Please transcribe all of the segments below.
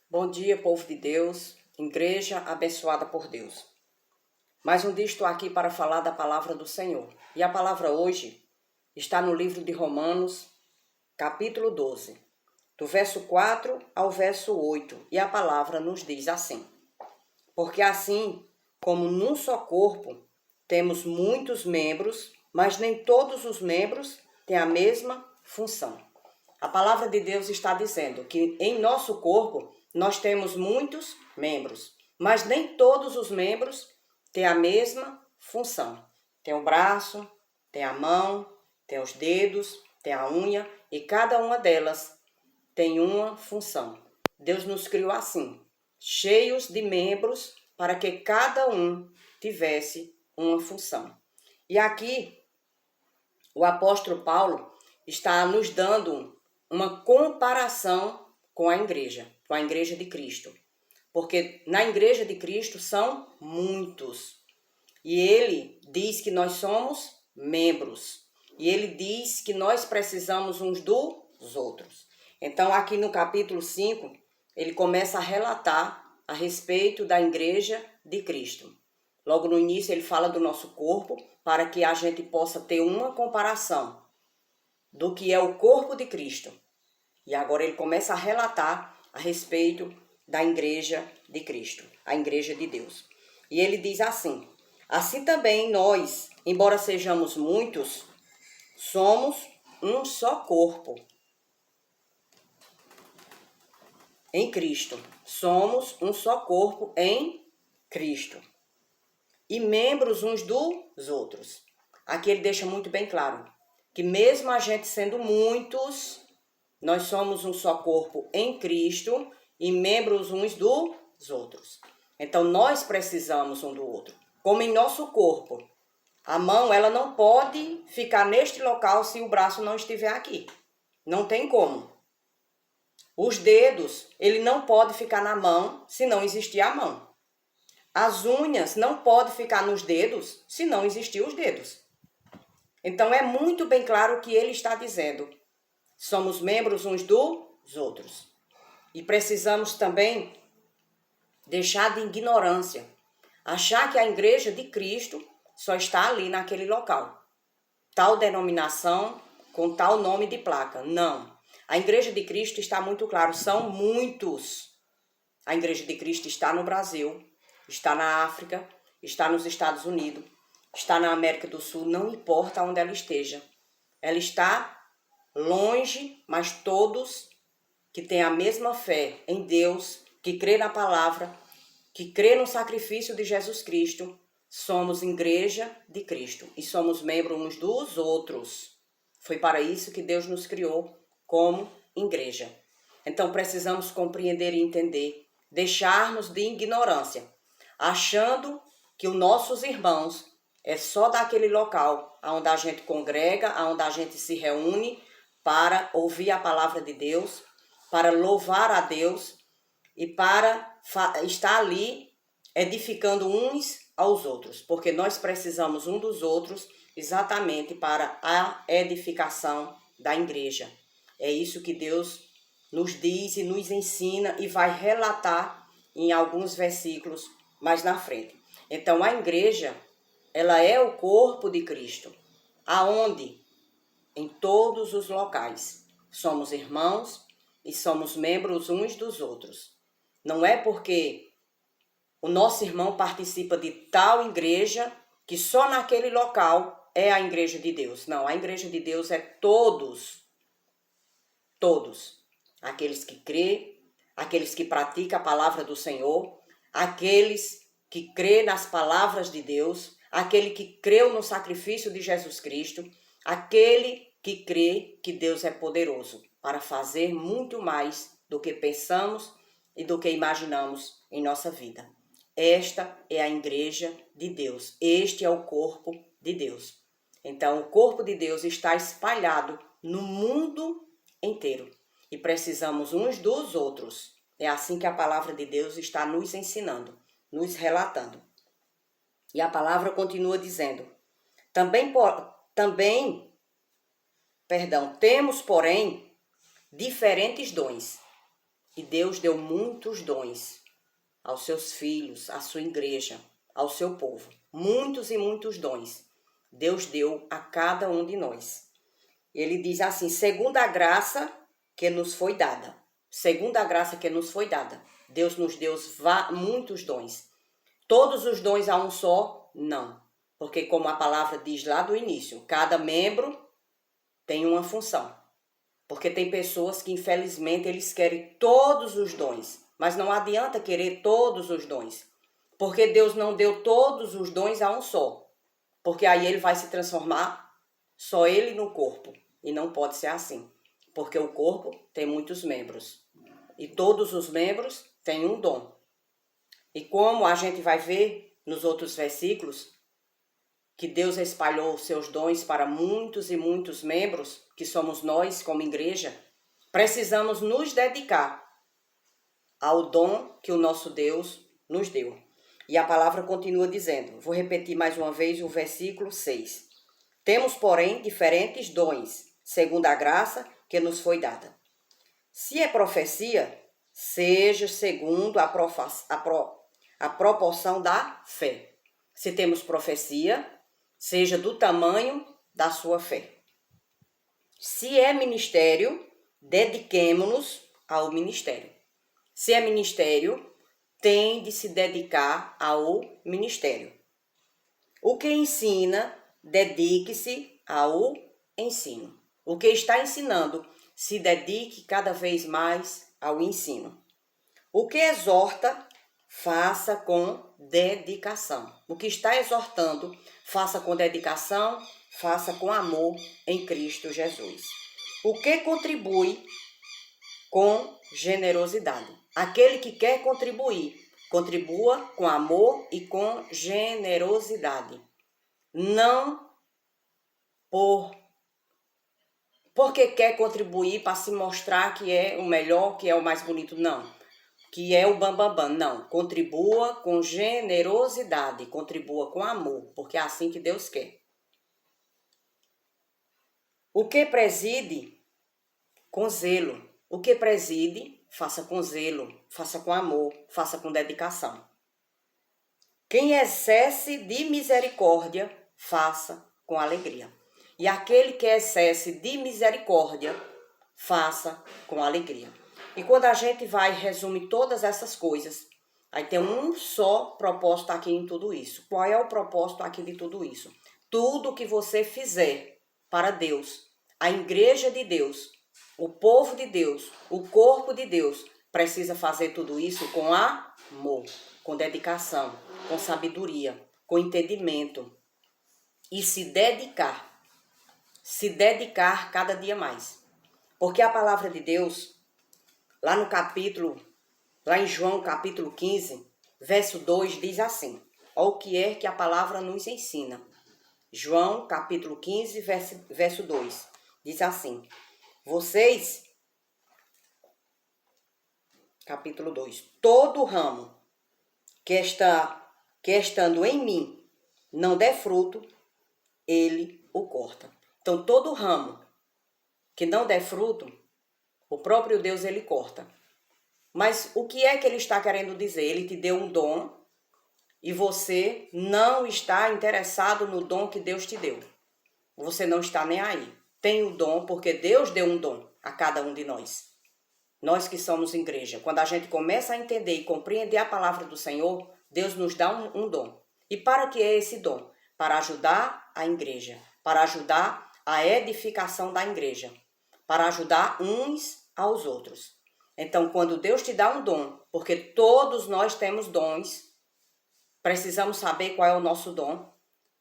Bom dia, povo de Deus, igreja abençoada por Deus. Mais um dia estou aqui para falar da palavra do Senhor. E a palavra hoje está no livro de Romanos, capítulo 12, do verso 4 ao verso 8. E a palavra nos diz assim: Porque assim como num só corpo temos muitos membros, mas nem todos os membros têm a mesma função. A palavra de Deus está dizendo que em nosso corpo nós temos muitos membros, mas nem todos os membros têm a mesma função. Tem o braço, tem a mão, tem os dedos, tem a unha e cada uma delas tem uma função. Deus nos criou assim, cheios de membros para que cada um tivesse uma função. E aqui o apóstolo Paulo está nos dando uma comparação com a igreja de Cristo. Porque na igreja de Cristo são muitos. E ele diz que nós somos membros. E ele diz que nós precisamos uns dos outros. Então aqui no capítulo 5, ele começa a relatar a respeito da igreja de Cristo. Logo no início ele fala do nosso corpo, para que a gente possa ter uma comparação do que é o corpo de Cristo. E agora ele começa a relatar a respeito da igreja de Cristo, a igreja de Deus. E ele diz assim: assim também nós, embora sejamos muitos, somos um só corpo em Cristo. Somos um só corpo em Cristo. E membros uns dos outros. Aqui ele deixa muito bem claro que mesmo a gente sendo muitos, nós somos um só corpo em Cristo e membros uns dos outros. Então nós precisamos um do outro. Como em nosso corpo, a mão ela não pode ficar neste local se o braço não estiver aqui. Não tem como. Os dedos, ele não pode ficar na mão se não existir a mão. As unhas não podem ficar nos dedos se não existir os dedos. Então é muito bem claro o que ele está dizendo. Somos membros uns dos outros. E precisamos também deixar de ignorância. Achar que a igreja de Cristo só está ali naquele local. Tal denominação com tal nome de placa. Não. A igreja de Cristo está muito claro. São muitos. A igreja de Cristo está no Brasil, está na África, está nos Estados Unidos, está na América do Sul. Não importa onde ela esteja. Ela está longe, mas todos que têm a mesma fé em Deus, que crê na palavra, que crê no sacrifício de Jesus Cristo, somos igreja de Cristo e somos membros uns dos outros. Foi para isso que Deus nos criou como igreja. Então precisamos compreender e entender, deixarmos de ignorância, achando que os nossos irmãos é só daquele local onde a gente congrega, onde a gente se reúne para ouvir a palavra de Deus, para louvar a Deus e para estar ali edificando uns aos outros, porque nós precisamos um dos outros exatamente para a edificação da igreja. É isso que Deus nos diz e nos ensina e vai relatar em alguns versículos mais na frente. Então a igreja, ela é o corpo de Cristo, aonde em todos os locais somos irmãos e somos membros uns dos outros. Não é porque o nosso irmão participa de tal igreja que só naquele local é a igreja de Deus. Não, a igreja de Deus é todos. Todos. Aqueles que crê, aqueles que praticam a palavra do Senhor, aqueles que crê nas palavras de Deus, aquele que creu no sacrifício de Jesus Cristo, aquele que crê que Deus é poderoso para fazer muito mais do que pensamos e do que imaginamos em nossa vida. Esta é a igreja de Deus. Este é o corpo de Deus. Então, o corpo de Deus está espalhado no mundo inteiro. E precisamos uns dos outros. É assim que a palavra de Deus está nos ensinando, nos relatando. E a palavra continua dizendo: temos, porém, diferentes dons. E Deus deu muitos dons aos seus filhos, à sua igreja, ao seu povo. Muitos e muitos dons Deus deu a cada um de nós. Ele diz assim, segundo a graça que nos foi dada. Segundo a graça que nos foi dada. Deus nos deu muitos dons. Todos os dons a um só? Não. Porque como a palavra diz lá do início, cada membro tem uma função. Porque tem pessoas que infelizmente eles querem todos os dons. Mas não adianta querer todos os dons. Porque Deus não deu todos os dons a um só. Porque aí ele vai se transformar só ele no corpo. E não pode ser assim. Porque o corpo tem muitos membros. E todos os membros têm um dom. E como a gente vai ver nos outros versículos, que Deus espalhou os seus dons para muitos e muitos membros, que somos nós como igreja, precisamos nos dedicar ao dom que o nosso Deus nos deu. E a palavra continua dizendo, vou repetir mais uma vez o versículo 6. Temos, porém, diferentes dons, segundo a graça que nos foi dada. Se é profecia, seja segundo a proporção da fé. Se temos profecia, seja do tamanho da sua fé. Se é ministério, dediquemo-nos ao ministério. Se é ministério, tem de se dedicar ao ministério. O que ensina, dedique-se ao ensino. O que está ensinando, se dedique cada vez mais ao ensino. O que exorta, faça com dedicação. O que está exortando, faça com dedicação, faça com amor em Cristo Jesus. O que contribui, com generosidade. Aquele que quer contribuir, contribua com amor e com generosidade. Não porque quer contribuir para se mostrar que é o melhor, que é o mais bonito, não. Que é o bambambam, não. Contribua com generosidade, contribua com amor, porque é assim que Deus quer. O que preside, com zelo. O que preside, faça com zelo, faça com amor, faça com dedicação. Quem exerce de misericórdia, faça com alegria. E aquele que exerce de misericórdia, faça com alegria. E quando a gente vai resumir todas essas coisas, aí tem um só propósito aqui em tudo isso. Qual é o propósito aqui de tudo isso? Tudo que você fizer para Deus, a igreja de Deus, o povo de Deus, o corpo de Deus, precisa fazer tudo isso com amor, com dedicação, com sabedoria, com entendimento e se dedicar cada dia mais. Porque a palavra de Deus, lá em João capítulo 15, verso 2, diz assim, olha o que é que a palavra nos ensina. João capítulo 15, verso 2, diz assim, vocês, capítulo 2, todo ramo que estando em mim não der fruto, ele o corta. Então, todo ramo que não der fruto, o próprio Deus, ele corta. Mas o que é que ele está querendo dizer? Ele te deu um dom e você não está interessado no dom que Deus te deu. Você não está nem aí. Tem o dom porque Deus deu um dom a cada um de nós. Nós que somos igreja. Quando a gente começa a entender e compreender a palavra do Senhor, Deus nos dá um dom. E para que é esse dom? Para ajudar a igreja. Para ajudar a edificação da igreja. Para ajudar uns aos outros. Então, quando Deus te dá um dom, porque todos nós temos dons, precisamos saber qual é o nosso dom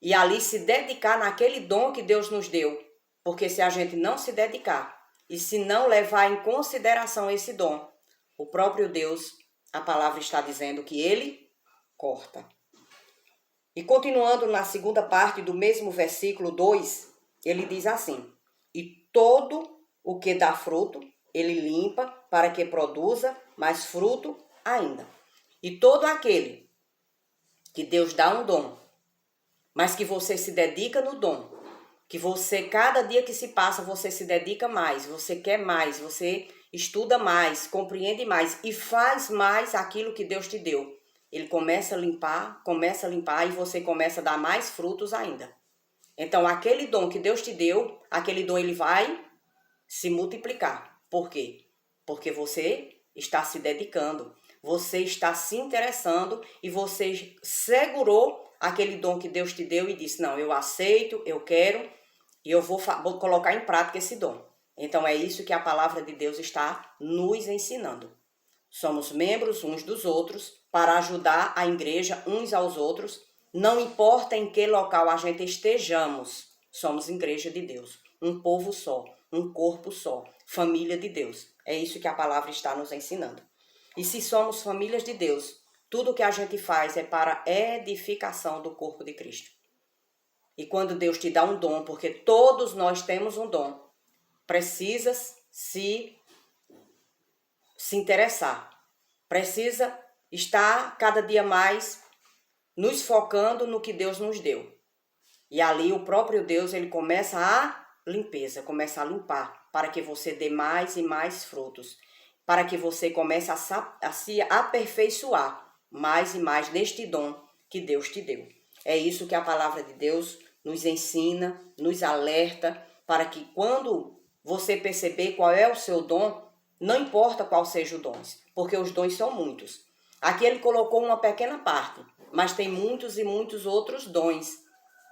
e ali se dedicar naquele dom que Deus nos deu. Porque se a gente não se dedicar e se não levar em consideração esse dom, o próprio Deus, a palavra está dizendo que ele corta. E continuando na segunda parte do mesmo versículo 2, ele diz assim, e todo o que dá fruto, ele limpa para que produza mais fruto ainda. E todo aquele que Deus dá um dom, mas que você se dedica no dom, que você, cada dia que se passa, você se dedica mais, você quer mais, você estuda mais, compreende mais e faz mais aquilo que Deus te deu, ele começa a limpar e você começa a dar mais frutos ainda. Então, aquele dom que Deus te deu, aquele dom ele vai se multiplicar. Por quê? Porque você está se dedicando, você está se interessando e você segurou aquele dom que Deus te deu e disse, não, eu aceito, eu quero e eu vou colocar em prática esse dom. Então, é isso que a palavra de Deus está nos ensinando. Somos membros uns dos outros para ajudar a igreja uns aos outros. Não importa em que local a gente estejamos, somos igreja de Deus. Um povo só, um corpo só, família de Deus. É isso que a palavra está nos ensinando. E se somos famílias de Deus, tudo que a gente faz é para edificação do corpo de Cristo. E quando Deus te dá um dom, porque todos nós temos um dom, precisas se interessar. Precisa estar cada dia mais nos focando no que Deus nos deu. E ali o próprio Deus, ele começa a limpeza, começa a limpar, para que você dê mais e mais frutos, para que você comece a se aperfeiçoar mais e mais neste dom que Deus te deu. É isso que a palavra de Deus nos ensina, nos alerta, para que quando você perceber qual é o seu dom, não importa qual seja o dom, porque os dons são muitos. Aqui ele colocou uma pequena parte, mas tem muitos e muitos outros dons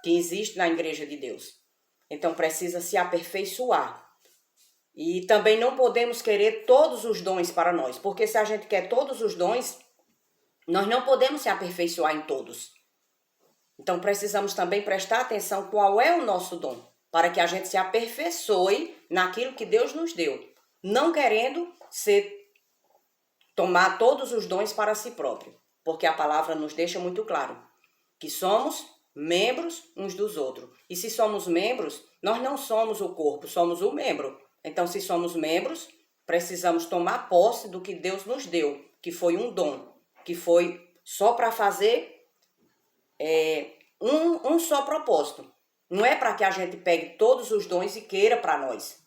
que existem na igreja de Deus. Então precisa se aperfeiçoar. E também não podemos querer todos os dons para nós, porque se a gente quer todos os dons, nós não podemos se aperfeiçoar em todos. Então precisamos também prestar atenção qual é o nosso dom, para que a gente se aperfeiçoe naquilo que Deus nos deu, não querendo tomar todos os dons para si próprio, porque a palavra nos deixa muito claro que somos membros uns dos outros. E se somos membros, nós não somos o corpo, somos o membro. Então, se somos membros, precisamos tomar posse do que Deus nos deu, que foi um dom, que foi só para fazer um só propósito. Não é para que a gente pegue todos os dons e queira para nós,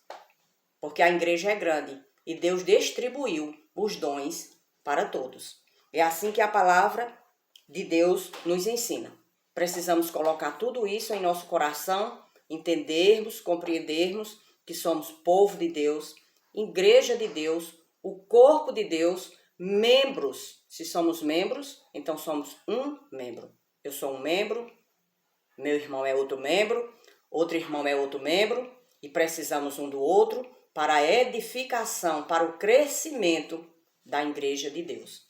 porque a igreja é grande e Deus distribuiu os dons para todos. É assim que a palavra de Deus nos ensina. Precisamos colocar tudo isso em nosso coração, entendermos, compreendermos que somos povo de Deus, igreja de Deus, o corpo de Deus, membros. Se somos membros, então somos um membro. Eu sou um membro, meu irmão é outro membro, outro irmão é outro membro, e precisamos um do outro para a edificação, para o crescimento da igreja de Deus.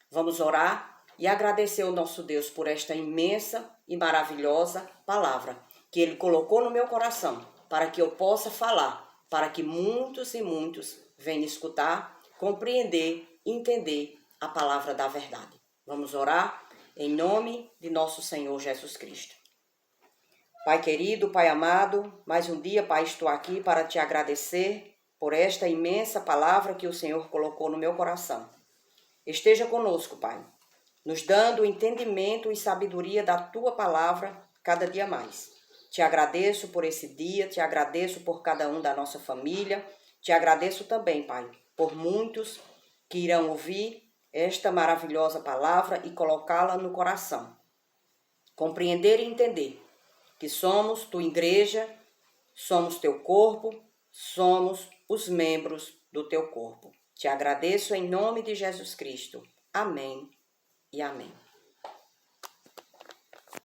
Vamos orar e agradecer ao nosso Deus por esta imensa e maravilhosa palavra que Ele colocou no meu coração, para que eu possa falar, para que muitos e muitos venham escutar, compreender, entender a palavra da verdade. Vamos orar em nome de nosso Senhor Jesus Cristo. Pai querido, Pai amado, mais um dia, Pai, estou aqui para te agradecer por esta imensa palavra que o Senhor colocou no meu coração. Esteja conosco, Pai, nos dando entendimento e sabedoria da Tua palavra cada dia mais. Te agradeço por esse dia, te agradeço por cada um da nossa família, te agradeço também, Pai, por muitos que irão ouvir esta maravilhosa palavra e colocá-la no coração. Compreender e entender que somos tua igreja, somos teu corpo, somos os membros do teu corpo. Te agradeço em nome de Jesus Cristo. Amém e amém.